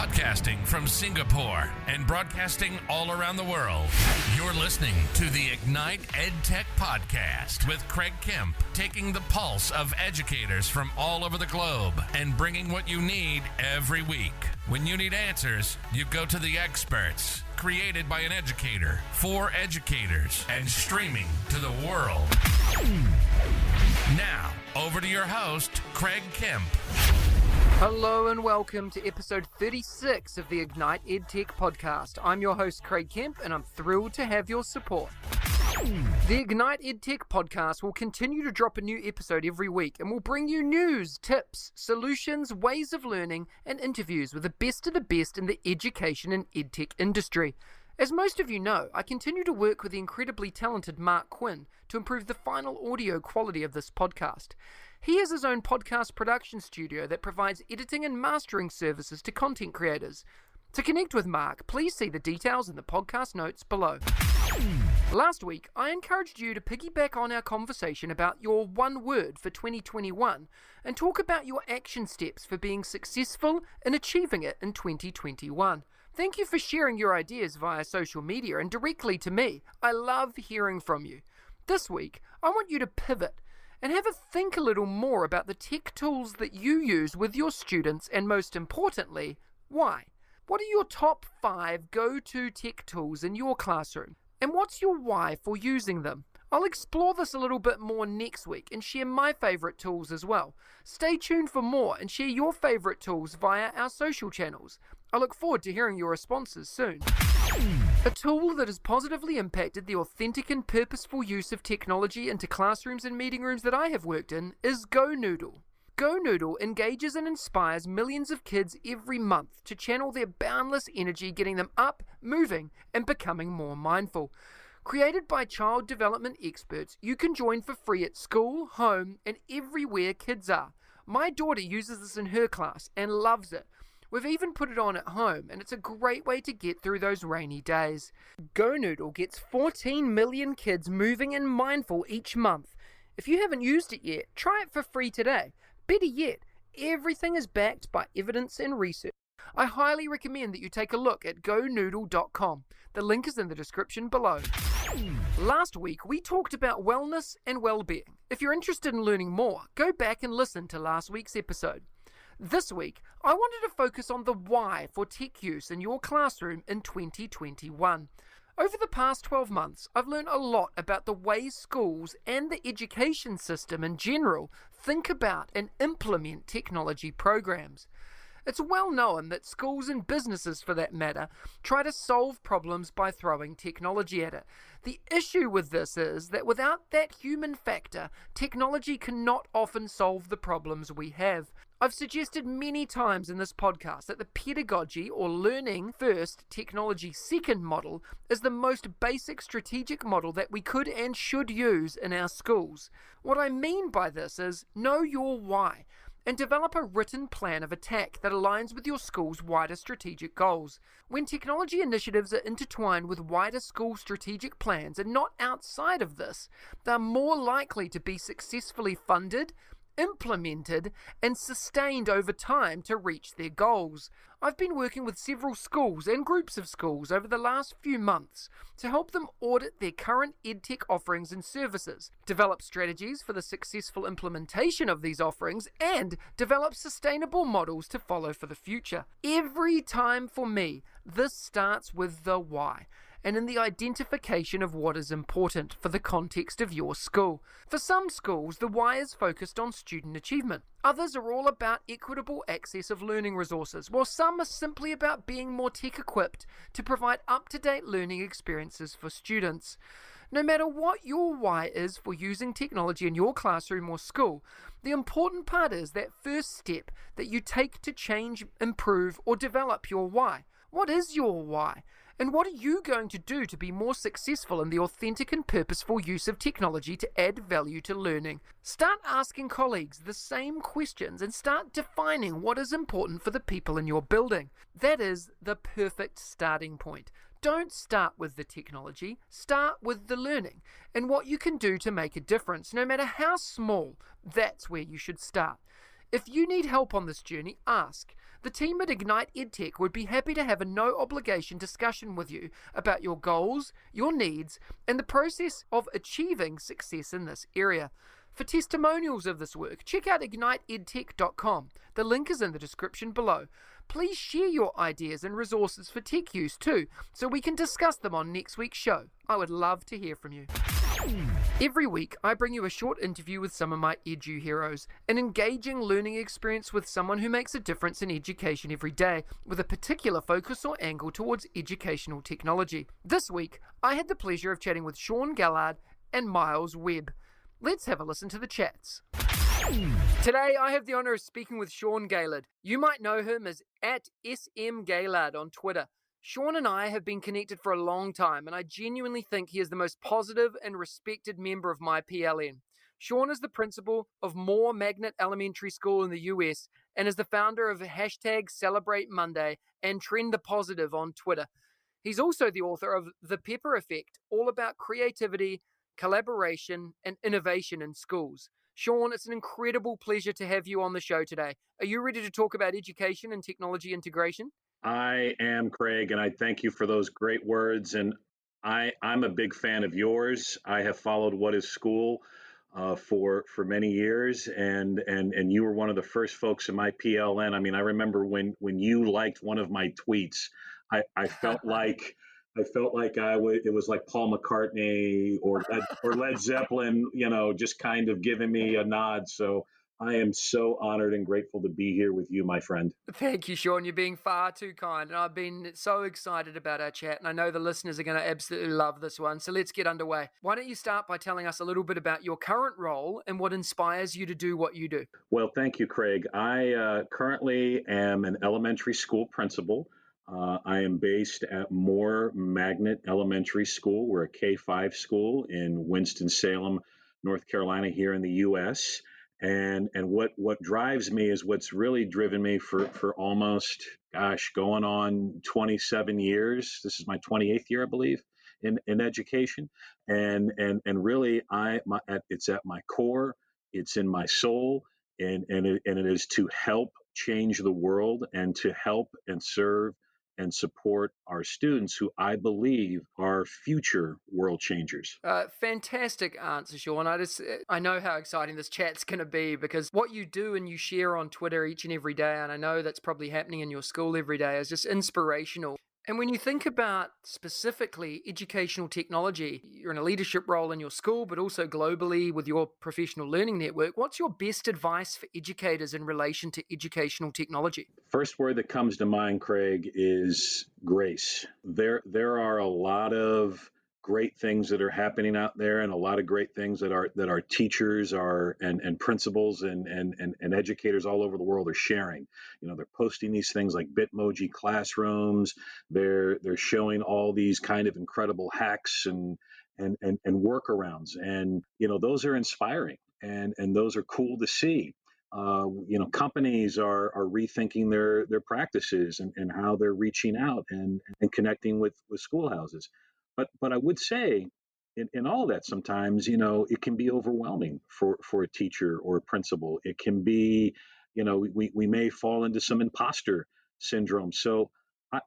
Podcasting from Singapore and broadcasting all around the world. You're listening to the Ignite EdTech Podcast with Craig Kemp, taking the pulse of educators from all over the globe and bringing what you need every week. When you need answers, you go to the experts. Created by an educator, for educators, and streaming to the world. Now, over to your host, Craig Kemp. Hello and welcome to episode 36 of the Ignite EdTech Podcast. I'm your host, Craig Kemp, and I'm thrilled to have your support. The Ignite EdTech Podcast will continue to drop a new episode every week and will bring you news, tips, solutions, ways of learning, and interviews with the best of the best in the education and EdTech industry. As most of you know, I continue to work with the incredibly talented Mark Quinn to improve the final audio quality of this podcast. He has his own podcast production studio that provides editing and mastering services to content creators. To connect with Mark, please see the details in the podcast notes below. Last week, I encouraged you to piggyback on our conversation about your one word for 2021 and talk about your action steps for being successful in achieving it in 2021. Thank you for sharing your ideas via social media and directly to me. I love hearing from you. This week, I want you to pivot and have a think a little more about the tech tools that you use with your students and, most importantly, why. What are your top 5 go-to tech tools in your classroom? And what's your why for using them? I'll explore this a little bit more next week and share my favorite tools as well. Stay tuned for more and share your favorite tools via our social channels. I look forward to hearing your responses soon. A tool that has positively impacted the authentic and purposeful use of technology into classrooms and meeting rooms that I have worked in is GoNoodle. GoNoodle engages and inspires millions of kids every month to channel their boundless energy, getting them up, moving, and becoming more mindful. Created by child development experts, you can join for free at school, home, and everywhere kids are. My daughter uses this in her class and loves it. We've even put it on at home, and it's a great way to get through those rainy days. GoNoodle gets 14 million kids moving and mindful each month. If you haven't used it yet, try it for free today. Better yet, everything is backed by evidence and research. I highly recommend that you take a look at GoNoodle.com. The link is in the description below. Last week, we talked about wellness and well-being. If you're interested in learning more, go back and listen to last week's episode. This week, I wanted to focus on the why for tech use in your classroom in 2021. Over the past 12 months, I've learned a lot about the ways schools and the education system in general think about and implement technology programs. It's well known that schools and businesses, for that matter, try to solve problems by throwing technology at it. The issue with this is that without that human factor, technology cannot often solve the problems we have. I've suggested many times in this podcast that the pedagogy or learning first, technology second model is the most basic strategic model that we could and should use in our schools. What I mean by this is know your why and develop a written plan of attack that aligns with your school's wider strategic goals. When technology initiatives are intertwined with wider school strategic plans and not outside of this, they're more likely to be successfully funded, implemented, and sustained over time to reach their goals. I've been working with several schools and groups of schools over the last few months to help them audit their current EdTech offerings and services, develop strategies for the successful implementation of these offerings, and develop sustainable models to follow for the future. Every time for me, this starts with the why, and in the identification of what is important for the context of your school. For some schools, the why is focused on student achievement. Others are all about equitable access of learning resources, while some are simply about being more tech-equipped to provide up-to-date learning experiences for students. No matter what your why is for using technology in your classroom or school, the important part is that first step that you take to change, improve, or develop your why. What is your why? And what are you going to do to be more successful in the authentic and purposeful use of technology to add value to learning? Start asking colleagues the same questions and start defining what is important for the people in your building. That is the perfect starting point. Don't start with the technology, start with the learning and what you can do to make a difference. No matter how small, that's where you should start. If you need help on this journey, ask. The team at Ignite EdTech would be happy to have a no-obligation discussion with you about your goals, your needs, and the process of achieving success in this area. For testimonials of this work, check out igniteedtech.com. The link is in the description below. Please share your ideas and resources for tech use too, so we can discuss them on next week's show. I would love to hear from you. Every week, I bring you a short interview with some of my edu heroes, an engaging learning experience with someone who makes a difference in education every day, with a particular focus or angle towards educational technology. This week, I had the pleasure of chatting with Sean Gaillard and Myles Webb. Let's have a listen to the chats. Today, I have the honor of speaking with Sean Gaillard. You might know him as @SMGaillard on Twitter. Shawn and I have been connected for a long time, and I genuinely think he is the most positive and respected member of my PLN. Shawn is the principal of Moore Magnet Elementary School in the US and is the founder of #CelebrateMonday and Trend the Positive on Twitter. He's also the author of The Pepper Effect, all about creativity, collaboration, and innovation in schools. Shawn, it's an incredible pleasure to have you on the show today. Are you ready to talk about education and technology integration? I am, Craig, and I thank you for those great words. And I'm a big fan of yours. I have followed What is School for many years, and you were one of the first folks in my PLN. I mean, I remember when you liked one of my tweets, I felt like it was like Paul McCartney or Led Zeppelin, just kind of giving me a nod. So I am so honored and grateful to be here with you, my friend. Thank you, Shawn. You're being far too kind. And I've been so excited about our chat, and I know the listeners are going to absolutely love this one. So let's get underway. Why don't you start by telling us a little bit about your current role and what inspires you to do what you do? Well, thank you, Craig. I currently am an elementary school principal. I am based at Moore Magnet Elementary School. We're a K-5 school in Winston-Salem, North Carolina, here in the U.S., And what drives me is what's really driven me for almost, going on 27 years. This is my 28th year, I believe, in education. And really, it's at my core, it's in my soul, and it is to help change the world and to help and serve and support our students who I believe are future world changers. Fantastic answer, Shawn. I know how exciting this chat's going to be because what you do and you share on Twitter each and every day, and I know that's probably happening in your school every day, is just inspirational. And when you think about specifically educational technology, you're in a leadership role in your school, but also globally with your professional learning network. What's your best advice for educators in relation to educational technology? First word that comes to mind, Craig, is grace. There are a lot of great things that are happening out there, and a lot of great things that our teachers and principals and educators all over the world are sharing. They're posting these things like Bitmoji classrooms. They're showing all these kind of incredible hacks and workarounds, and those are inspiring and those are cool to see. Companies are rethinking their practices and how they're reaching out and connecting with schoolhouses. But I would say in all that, sometimes, it can be overwhelming for a teacher or a principal. It can be, we may fall into some imposter syndrome. So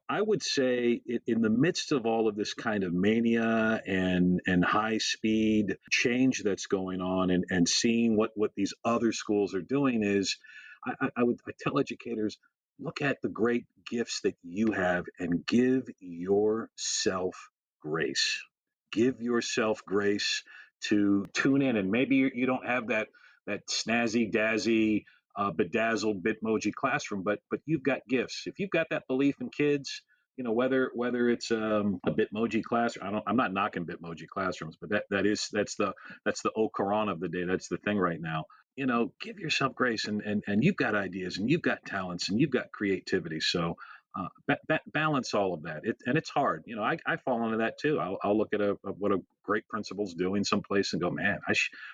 I would say in the midst of all of this kind of mania and high speed change that's going on and seeing what these other schools are doing is, I tell educators, look at the great gifts that you have and give yourself grace. Give yourself grace to tune in. And maybe you don't have that snazzy, dazzy, bedazzled Bitmoji classroom, but you've got gifts. If you've got that belief in kids, whether it's a Bitmoji classroom, I'm not knocking Bitmoji classrooms, but that's the au courant of the day. That's the thing right now. Give yourself grace, and you've got ideas, and you've got talents, and you've got creativity. So balance all of that. It's hard. I fall into that too. I'll look at what a great principals doing someplace and go, man,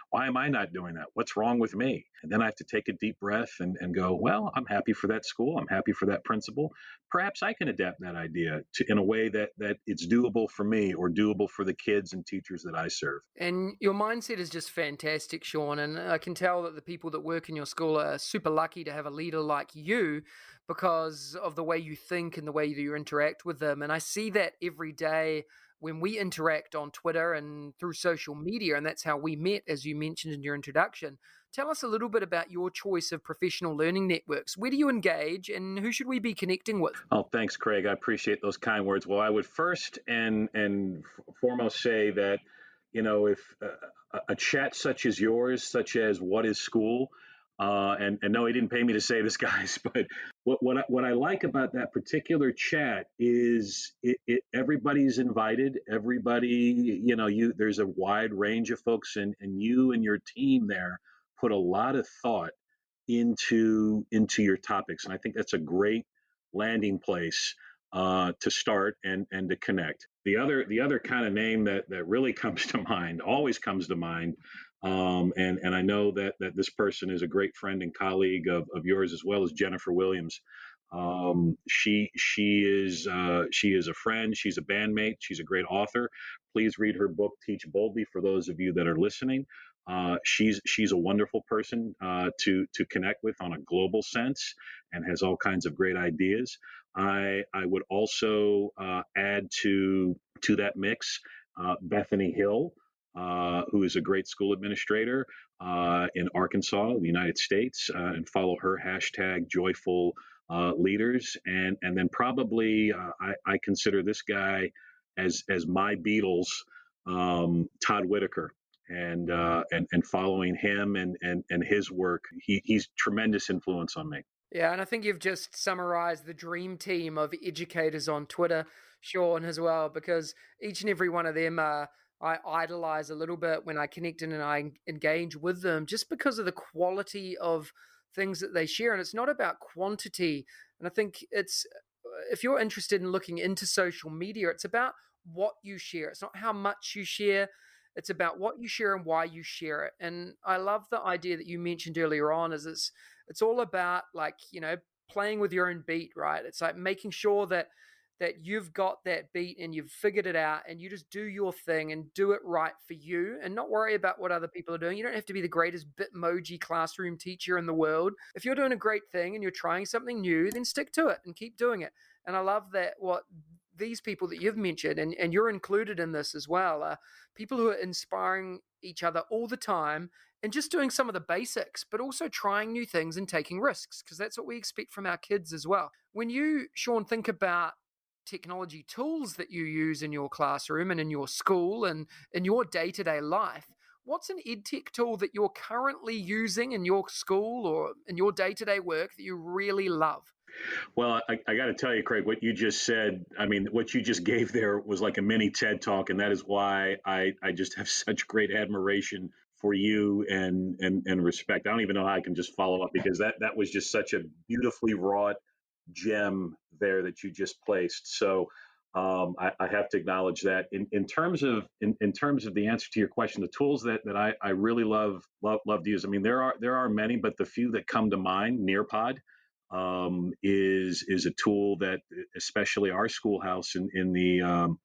why am I not doing that? What's wrong with me? And then I have to take a deep breath and go, well, I'm happy for that school. I'm happy for that principal. Perhaps I can adapt that idea in a way that it's doable for me or doable for the kids and teachers that I serve. And your mindset is just fantastic, Shawn. And I can tell that the people that work in your school are super lucky to have a leader like you because of the way you think and the way that you interact with them. And I see that every day when we interact on Twitter and through social media. And that's how we met, as you mentioned in your introduction. Tell us a little bit about your choice of professional learning networks. Where do you engage and who should we be connecting with? Oh, thanks, Craig. I appreciate those kind words. Well, I would first and foremost say that, if a chat such as yours, such as What is School, and no, he didn't pay me to say this, guys, but what I like about that particular chat is everybody's invited. Everybody, there's a wide range of folks, and you and your team there put a lot of thought into your topics, and I think that's a great landing place to start and to connect. The other kind of name that really comes to mind, always comes to mind, and I know that this person is a great friend and colleague of yours as well, as Jennifer Williams. She is a friend. She's a bandmate. She's a great author. Please read her book, Teach Boldly, for those of you that are listening. She's a wonderful person to connect with on a global sense, and has all kinds of great ideas. I would also add to that mix Bethany Hill, who is a great school administrator in Arkansas, the United States, and follow her hashtag Joyful Leaders. And then probably I consider this guy as my Beatles, Todd Whitaker. And following him and his work, he's tremendous influence on me. Yeah, and I think you've just summarized the dream team of educators on Twitter, Shawn, as well, because each and every one of them I idolize a little bit when I connect in and I engage with them just because of the quality of things that they share. And it's not about quantity. And I think if you're interested in looking into social media, it's about what you share. It's not how much you share. It's about what you share and why you share it. And I love the idea that you mentioned earlier on is it's all about playing with your own beat, right? It's like making sure that you've got that beat and you've figured it out and you just do your thing and do it right for you and not worry about what other people are doing. You don't have to be the greatest Bitmoji classroom teacher in the world. If you're doing a great thing and you're trying something new, then stick to it and keep doing it. And I love that what these people that you've mentioned, and you're included in this as well, people who are inspiring each other all the time and just doing some of the basics, but also trying new things and taking risks, because that's what we expect from our kids as well. When you, Shawn, think about technology tools that you use in your classroom and in your school and in your day-to-day life, what's an EdTech tool that you're currently using in your school or in your day-to-day work that you really love? Well, I got to tell you, Craig, what you just said, I mean, what you just gave there was like a mini TED Talk, and that is why I just have such great admiration for you and respect. I don't even know how I can just follow up, because that was just such a beautifully wrought gem there that you just placed. So I have to acknowledge that. In terms of the answer to your question, the tools that I really love to use. I mean, there are many, but the few that come to mind, Nearpod. Is a tool that especially our schoolhouse in the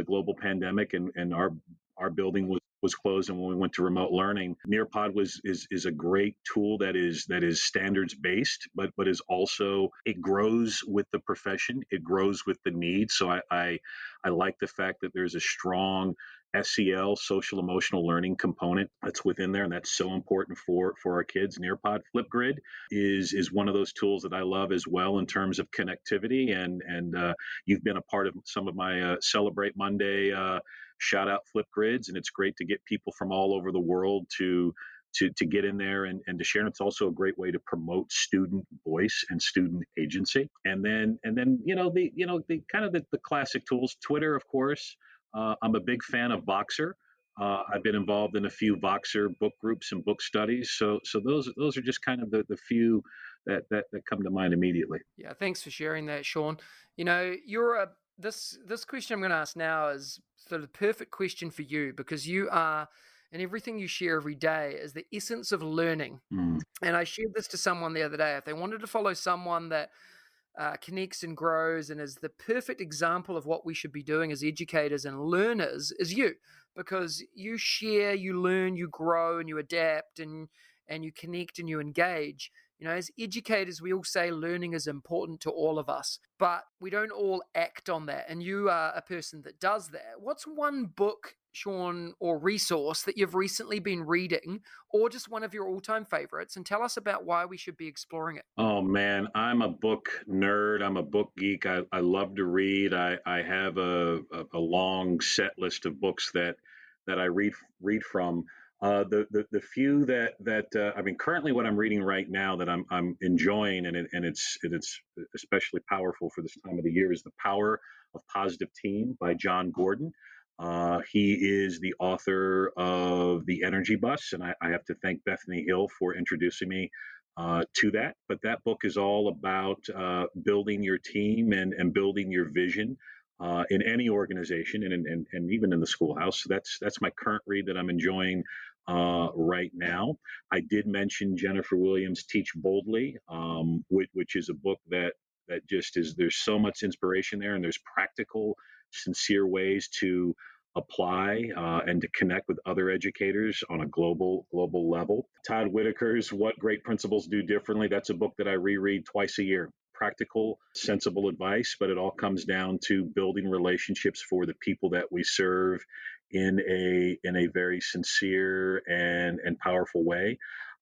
global pandemic and our building was closed, and when we went to remote learning, Nearpod is a great tool that is standards based, but is also, it grows with the profession, it grows with the need. So I like the fact that there's a strong SEL, social emotional learning component that's within there, and that's so important for our kids. Nearpod. Flipgrid is one of those tools that I love as well in terms of connectivity, and you've been a part of some of my Celebrate Monday shout out Flipgrids, and it's great to get people from all over the world to get in there and to share. And it's also a great way to promote student voice and student agency. And then the kind of the classic tools, Twitter, of course. I'm a big fan of Voxer. I've been involved in a few Voxer book groups and book studies. So those are just kind of the few that come to mind immediately. Yeah, thanks for sharing that, Shawn. You're this question I'm going to ask now is sort of the perfect question for you, because you are, and everything you share every day is the essence of learning. And I shared this to someone the other day. If they wanted to follow someone that connects and grows and is the perfect example of what we should be doing as educators and learners, is you, because you share, you learn, you grow, and you adapt, and you connect and you engage. As educators, we all say learning is important to all of us, but we don't all act on that. And you are a person that does that. What's one book, Shawn, or resource that you've recently been reading, or just one of your all-time favorites, and tell us about why we should be exploring it? Oh man, I'm a book nerd. I'm a book geek. I love to read. I have a long set list of books that I read from. The few that I mean, currently what I'm reading right now that I'm enjoying, and it's especially powerful for this time of the year, is The Power of Positive Team by John Gordon. He is the author of The Energy Bus, and I have to thank Bethany Hill for introducing me to that. But that book is all about building your team and building your vision in any organization and even in the schoolhouse. So that's my current read that I'm enjoying right now. I did mention Jennifer Williams' Teach Boldly, which is a book that just is, there's so much inspiration there, and there's practical, sincere ways to apply and to connect with other educators on a global level. Todd Whitaker's What Great Principals Do Differently, that's a book that I reread twice a year. Practical, sensible advice, but it all comes down to building relationships for the people that we serve in a very sincere and powerful way.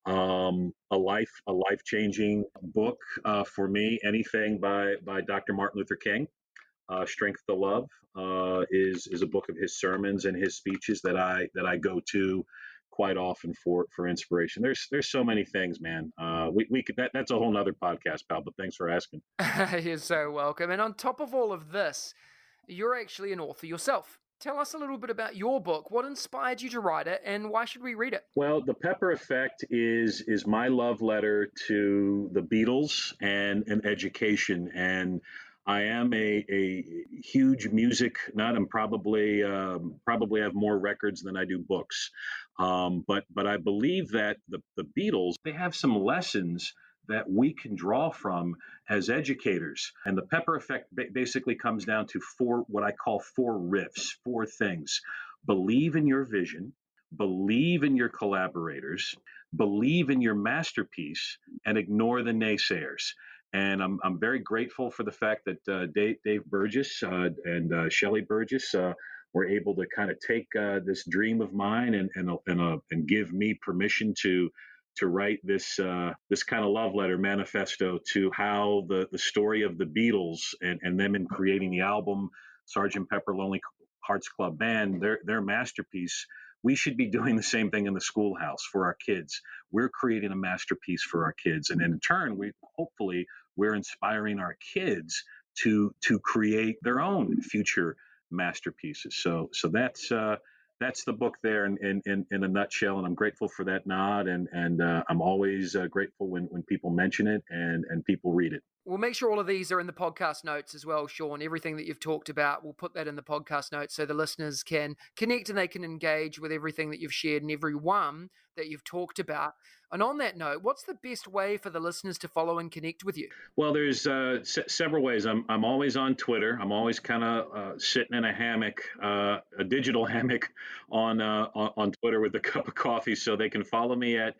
A life-changing book for me, anything by Dr. Martin Luther King. Strength to Love is a book of his sermons and his speeches that I go to quite often for inspiration. There's so many things, man. We could that's a whole nother podcast, pal. But thanks for asking. You're so welcome. And on top of all of this, you're actually an author yourself. Tell us a little bit about your book. What inspired you to write it, and why should we read it? Well, The Pepper Effect is my love letter to the Beatles and education. And I am a huge music nut. I'm probably have more records than I do books. But I believe that the Beatles, they have some lessons that we can draw from as educators. And the Pepper Effect basically comes down to what I call four riffs, four things. Believe in your vision, believe in your collaborators, believe in your masterpiece, and ignore the naysayers. And I'm very grateful for the fact that Dave Burgess and Shelley Burgess were able to kind of take this dream of mine and give me permission to write this kind of love letter manifesto to how the story of the Beatles and them in creating the album Sgt. Pepper Lonely Hearts Club Band, their masterpiece. We should be doing the same thing in the schoolhouse for our kids. We're creating a masterpiece for our kids, and in turn, we're inspiring our kids to create their own future masterpieces. So that's the book there in a nutshell, and I'm grateful for that nod, and I'm always grateful when people mention it and people read it. We'll make sure all of these are in the podcast notes as well, Shawn. Everything that you've talked about, we'll put that in the podcast notes so the listeners can connect and they can engage with everything that you've shared and every one that you've talked about. And on that note, what's the best way for the listeners to follow and connect with you? Well, there's several ways. I'm always on Twitter. I'm always kind of sitting in a hammock, a digital hammock on Twitter with a cup of coffee. So they can follow me at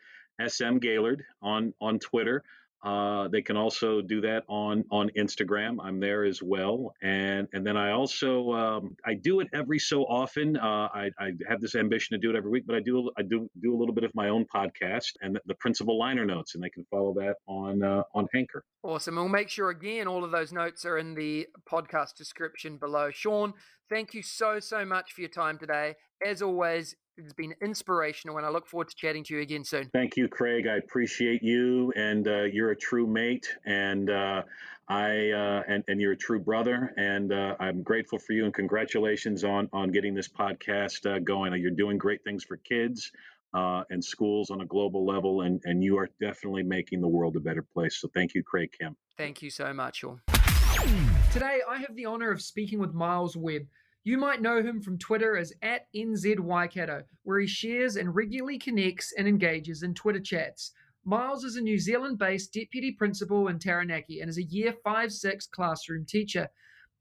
SM Gaylord on Twitter. They can also do that on Instagram. I'm there as well. And then I also, I do it every so often. I have this ambition to do it every week, but I do a little bit of my own podcast and the Principal Liner Notes, and they can follow that on Anchor. Awesome. We'll make sure, again, all of those notes are in the podcast description below. Shawn, thank you so much for your time today. As always, it's been inspirational, and I look forward to chatting to you again soon. Thank you, Craig. I appreciate you, and you're a true mate, and and you're a true brother, and I'm grateful for you, and congratulations on getting this podcast going. You're doing great things for kids and schools on a global level, and you are definitely making the world a better place. So thank you, Craig Kemp. Thank you so much, Shawn. Today, I have the honor of speaking with Myles Webb. You might know him from Twitter as @NZYcato, where he shares and regularly connects and engages in Twitter chats. Myles is a New Zealand-based deputy principal in Taranaki and is a Year 5-6 classroom teacher.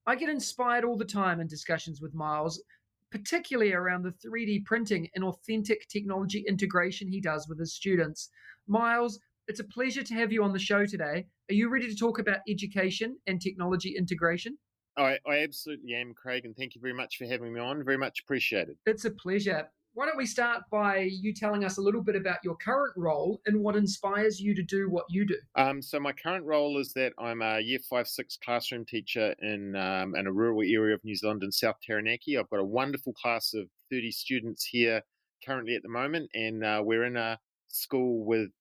I get inspired all the time in discussions with Myles, particularly around the 3D printing and authentic technology integration he does with his students. Myles, it's a pleasure to have you on the show today. Are you ready to talk about education and technology integration? I absolutely am, Craig, and thank you very much for having me on. Very much appreciated. It's a pleasure. Why don't we start by you telling us a little bit about your current role and what inspires you to do what you do? So my current role is that I'm a Year 5-6 classroom teacher in a rural area of New Zealand in South Taranaki. I've got a wonderful class of 30 students here currently at the moment, and we're in a school with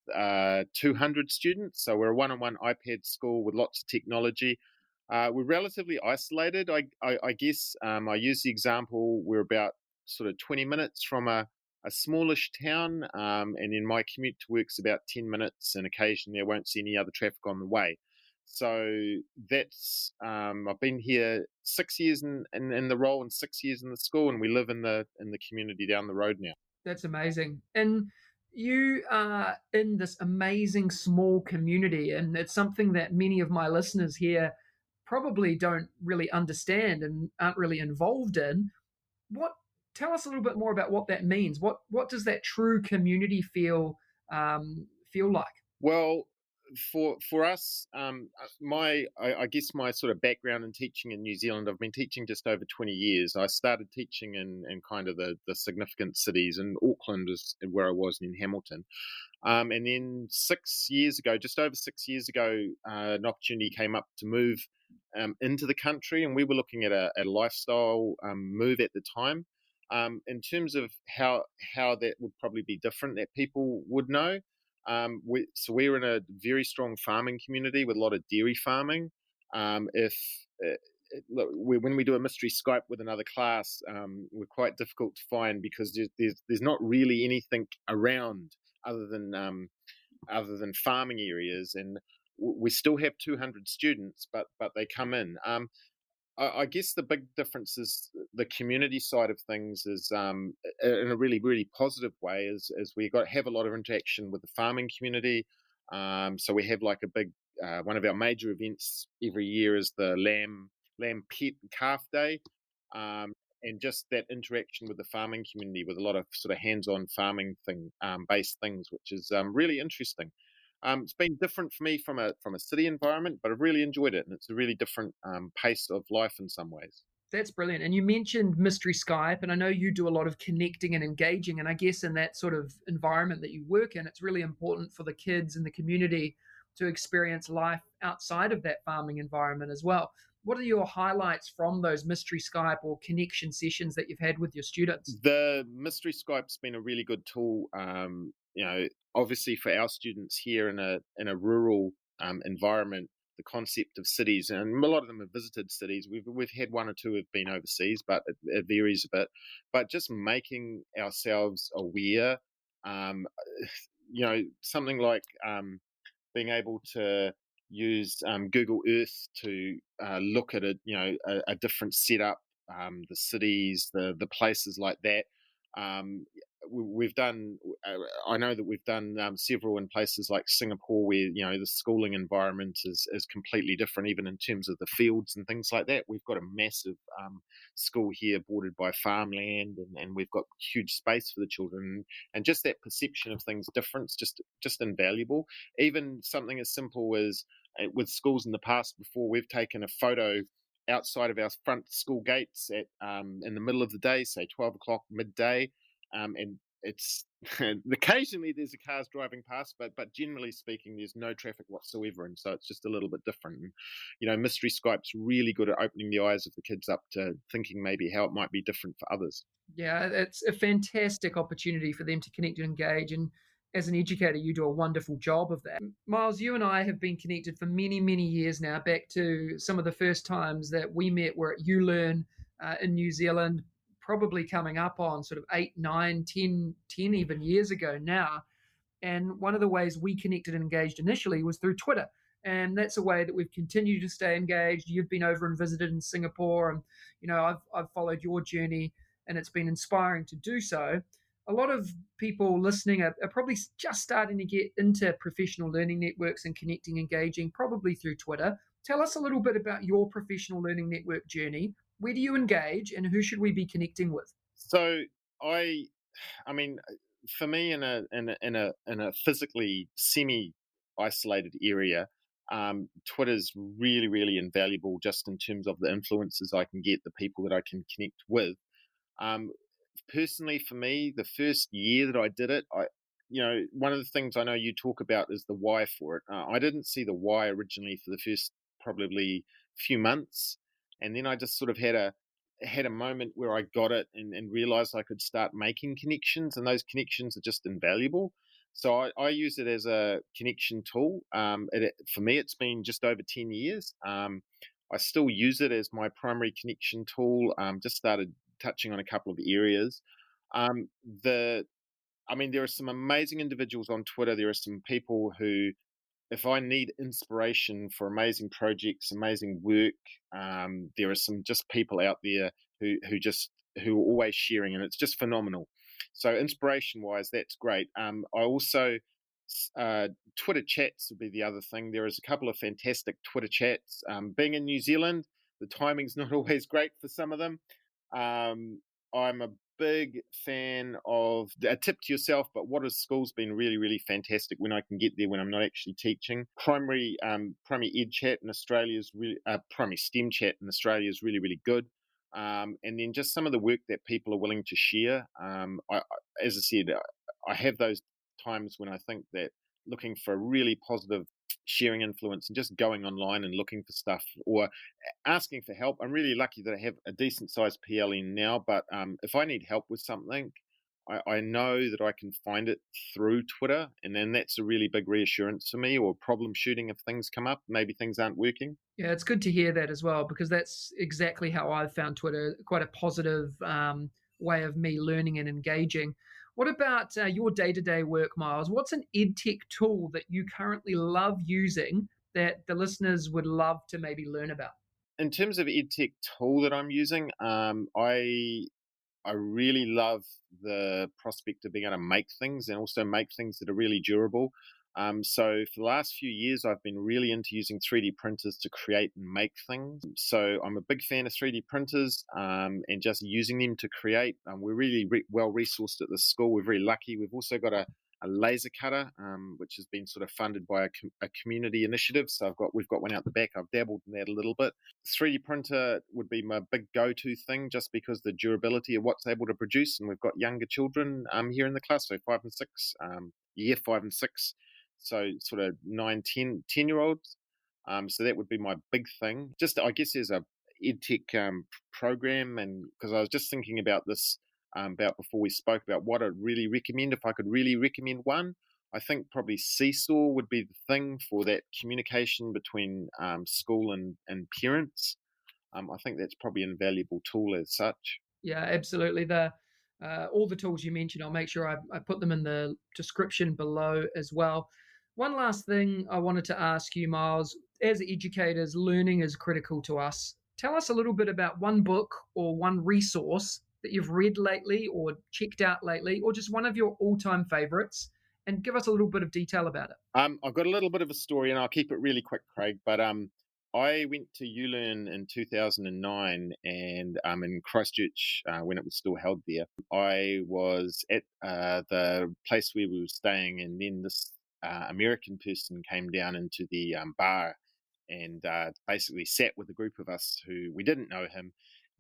200 students. So we're a one-on-one iPad school with lots of technology. We're relatively isolated, I guess. I use the example, we're about sort of 20 minutes from a smallish town, and then my commute to work's about 10 minutes, and occasionally I won't see any other traffic on the way. So that's, I've been here 6 years in the role and 6 years in the school, and we live in the community down the road now. That's amazing. And you are in this amazing small community, and it's something that many of my listeners here probably don't really understand and aren't really involved in. Tell us a little bit more about what that means. What does that true community feel like? Well, for us, I guess my sort of background in teaching in New Zealand, I've been teaching just over 20 years. I started teaching in kind of the significant cities, and Auckland is where I was, in Hamilton. And then 6 years ago, just over 6 years ago, an opportunity came up to move into the country, and we were looking at a lifestyle move at the time. In terms of how that would probably be different, that people would know. We're in a very strong farming community with a lot of dairy farming. When we do a mystery Skype with another class, we're quite difficult to find because there's not really anything around other than farming areas, and we still have 200 students, but they come in. I guess the big difference is the community side of things is in a really, really positive way is we have a lot of interaction with the farming community. So we have like a big, one of our major events every year is the lamb pet and calf day. And just that interaction with the farming community with a lot of sort of hands-on farming based things, which is really interesting. It's been different for me from a city environment, but I've really enjoyed it, and it's a really different pace of life in some ways. That's brilliant. And you mentioned Mystery Skype, and I know you do a lot of connecting and engaging, and I guess in that sort of environment that you work in, it's really important for the kids in the community to experience life outside of that farming environment as well. What are your highlights from those Mystery Skype or connection sessions that you've had with your students? The Mystery Skype's been a really good tool. Obviously for our students here in a rural environment, the concept of cities, and a lot of them have visited cities. We've had one or two have been overseas, but it varies a bit. But just making ourselves aware, something like being able to use Google Earth to look at a different setup, the cities, the places like that. We've done. I know that we've done several in places like Singapore, where the schooling environment is completely different, even in terms of the fields and things like that. We've got a massive school here, bordered by farmland, and we've got huge space for the children. And just that perception of things different, just invaluable. Even something as simple as with schools in the past, before we've taken a photo outside of our front school gates at in the middle of the day, say 12 o'clock midday. And it's occasionally there's cars driving past, but generally speaking, there's no traffic whatsoever, and so it's just a little bit different. And, Mystery Skype's really good at opening the eyes of the kids up to thinking maybe how it might be different for others. Yeah, it's a fantastic opportunity for them to connect and engage, and as an educator, you do a wonderful job of that. Myles, you and I have been connected for many, many years now, back to some of the first times that we met were at ULearn in New Zealand, probably coming up on sort of 8, 9, 10 even years ago now. And one of the ways we connected and engaged initially was through Twitter. And that's a way that we've continued to stay engaged. You've been over and visited in Singapore, and I've followed your journey, and it's been inspiring to do so. A lot of people listening are probably just starting to get into professional learning networks and connecting, engaging, probably through Twitter. Tell us a little bit about your professional learning network journey. Where do you engage, and who should we be connecting with? So I mean, for me, in a physically semi-isolated area, Twitter's really, really invaluable just in terms of the influences I can get, the people that I can connect with. Personally, for me, the first year that I did it, one of the things I know you talk about is the why for it. I didn't see the why originally for the first probably few months, and then I just sort of had a moment where I got it and realized I could start making connections, and those connections are just invaluable. So I use it as a connection tool. For me, it's been just over 10 years. I still use it as my primary connection tool. Just started touching on a couple of areas. There are some amazing individuals on Twitter. There are some people who, if I need inspiration for amazing projects, amazing work, there are some just people out there who are always sharing, and it's just phenomenal. So inspiration wise, that's great. I also Twitter chats would be the other thing. There is a couple of fantastic Twitter chats. Being in New Zealand, the timing's not always great for some of them. I'm a big fan of a tip to yourself, but what is school's been really, really fantastic when I can get there when I'm not actually teaching. Primary ed chat in Australia is really, primary STEM chat in Australia is really, really good. And then just some of the work that people are willing to share. As I said, I have those times when I think that looking for a really positive sharing influence and just going online and looking for stuff or asking for help. I'm really lucky that I have a decent sized PLN now, but if I need help with something, I know that I can find it through Twitter, and then that's a really big reassurance for me, or problem shooting if things come up, maybe things aren't working. Yeah, it's good to hear that as well, because that's exactly how I've found Twitter, quite a positive way of me learning and engaging. What about your day-to-day work, Myles? What's an EdTech tool that you currently love using that the listeners would love to maybe learn about? In terms of EdTech tool that I'm using, I really love the prospect of being able to make things and also make things that are really durable. So for the last few years, I've been really into using 3D printers to create and make things. So I'm a big fan of 3D printers and just using them to create. We're really well resourced at the school. We're very lucky. We've also got a laser cutter, which has been sort of funded by a community initiative. So we've got one out the back. I've dabbled in that a little bit. 3D printer would be my big go-to thing, just because the durability of what's able to produce. And we've got younger children here in the class, so 5 and 6, year 5 and 6. So sort of 9, 10-year-olds. So that would be my big thing. Just, I guess, as a EdTech program, and because I was just thinking about this about before we spoke about what I'd really recommend. If I could really recommend one, I think probably Seesaw would be the thing for that communication between school and parents. I think that's probably an invaluable tool as such. Yeah, absolutely. All the tools you mentioned, I'll make sure I put them in the description below as well. One last thing I wanted to ask you, Myles. As educators, learning is critical to us. Tell us a little bit about one book or one resource that you've read lately or checked out lately, or just one of your all-time favorites, and give us a little bit of detail about it. I've got a little bit of a story, and I'll keep it really quick, Craig, but I went to ULearn in 2009, and in Christchurch, when it was still held there, I was at the place where we were staying, and then this American person came down into the bar and basically sat with a group of us who we didn't know him.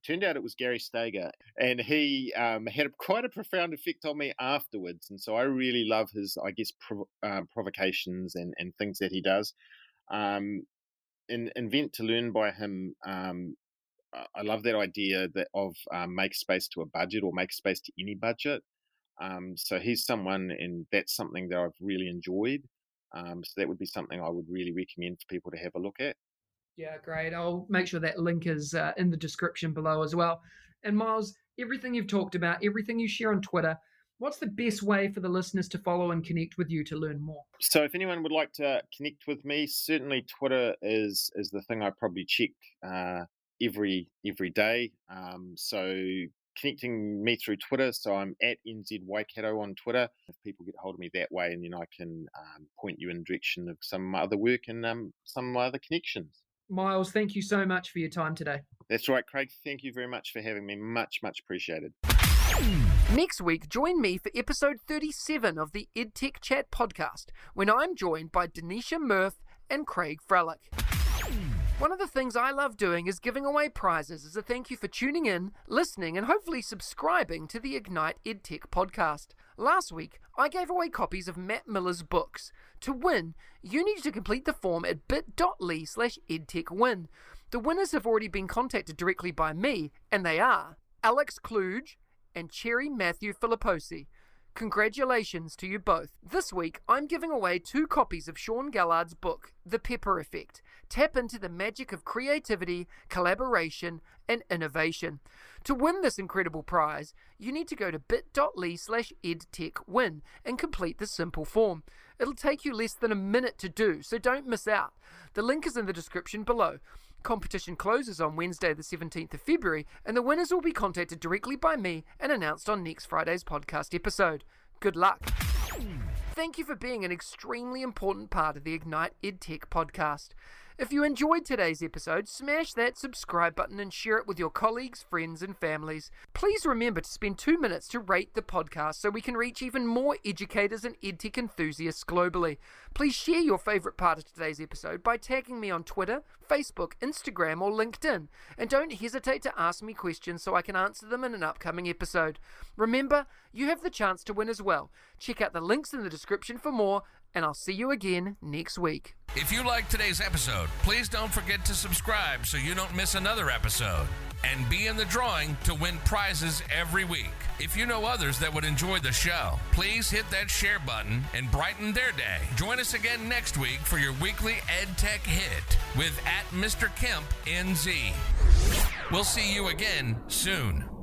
Turned out it was Gary Steger, and he had quite a profound effect on me afterwards. And so I really love his, I guess, provocations and things that he does. In Invent to Learn by him, I love that idea of make space to a budget, or make space to any budget. So he's someone, and that's something that I've really enjoyed. So that would be something I would really recommend for people to have a look at. Yeah, great. I'll make sure that link is in the description below as well. And Myles, everything you've talked about, everything you share on Twitter, what's the best way for the listeners to follow and connect with you to learn more? So if anyone would like to connect with me, certainly Twitter is the thing I probably check every day. So connecting me through Twitter, so I'm at NZ Waikato on Twitter. If people get hold of me that way, and then I can point you in the direction of some of my other work and some of my other connections. Myles, thank you so much for your time today. That's right, Craig. Thank you very much for having me. Much appreciated. Next week, join me for episode 37 of the EdTech Chat podcast, when I'm joined by Denisha Murph and Craig Frelick. One of the things I love doing is giving away prizes as a thank you for tuning in, listening, and hopefully subscribing to the Ignite EdTech podcast. Last week, I gave away copies of Matt Miller's books. To win, you need to complete the form at bit.ly/edtechwin. The winners have already been contacted directly by me, and they are Alex Kluge and Cherry Matthew Filipposi. Congratulations to you both. This week, I'm giving away 2 copies of Sean Gaillard's book, The Pepper Effect. Tap into the magic of creativity, collaboration, and innovation. To win this incredible prize, you need to go to bit.ly/edtechwin and complete the simple form. It'll take you less than a minute to do, so don't miss out. The link is in the description below. Competition closes on Wednesday the 17th of February, and the winners will be contacted directly by me and announced on next Friday's podcast episode. Good luck. Thank you for being an extremely important part of the Ignite EdTech podcast. If you enjoyed today's episode, smash that subscribe button and share it with your colleagues, friends, and families. Please remember to spend 2 minutes to rate the podcast so we can reach even more educators and EdTech enthusiasts globally. Please share your favorite part of today's episode by tagging me on Twitter, Facebook, Instagram, or LinkedIn. And don't hesitate to ask me questions so I can answer them in an upcoming episode. Remember, you have the chance to win as well. Check out the links in the description for more, and I'll see you again next week. If you liked today's episode, please don't forget to subscribe so you don't miss another episode. And be in the drawing to win prizes every week. If you know others that would enjoy the show, please hit that share button and brighten their day. Join us again next week for your weekly EdTech Hit with @Mr. Kemp NZ. We'll see you again soon.